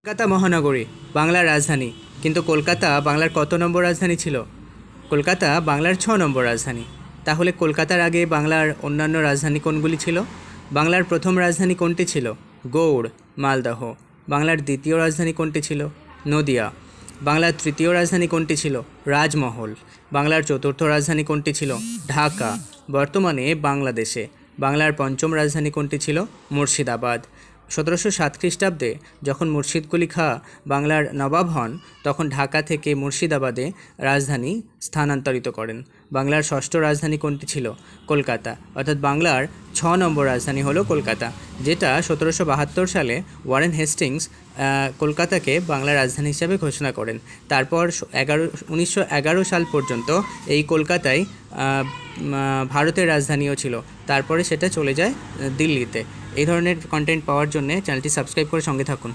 কলকাতা মহানগরী বাংলার রাজধানী, কিন্তু কলকাতা বাংলার কত নম্বর রাজধানী ছিল? কলকাতা বাংলার 6 নম্বর রাজধানী। তাহলে কলকাতার আগে বাংলার অন্যান্য রাজধানী কোনগুলি ছিল? বাংলার প্রথম রাজধানী কোনটি ছিল? গৌড়, মালদহ। বাংলার দ্বিতীয় রাজধানী কোনটি ছিল? নদিয়া। বাংলার তৃতীয় রাজধানী কোনটি ছিল? রাজমহল। বাংলার চতুর্থ রাজধানী কোনটি ছিল? ঢাকা, বর্তমানে বাংলাদেশে। বাংলার পঞ্চম রাজধানী কোনটি ছিল? মুর্শিদাবাদ। 1707 খ্রিস্টাব্দে যখন মুর্শিদ কুলি খাঁ বাংলার নবাব হন, তখন ঢাকা থেকে মুর্শিদাবাদে রাজধানী স্থানান্তরিত করেন। বাংলার ষষ্ঠ রাজধানী কোনটি ছিল? কলকাতা। অর্থাৎ বাংলার 6 নম্বর রাজধানী হলো কলকাতা, যেটা 1772 সালে ওয়ারেন হেস্টিংস কলকাতাকে বাংলার রাজধানী হিসাবে ঘোষণা করেন। তারপর 1911 সাল পর্যন্ত এই কলকাতায় ভারতের রাজধানীও ছিল। তারপরে সেটা চলে যায় দিল্লিতে। এই ধরনের কন্টেন্ট পাওয়ার জন্য চ্যানেলটি সাবস্ক্রাইব করে সঙ্গে থাকুন।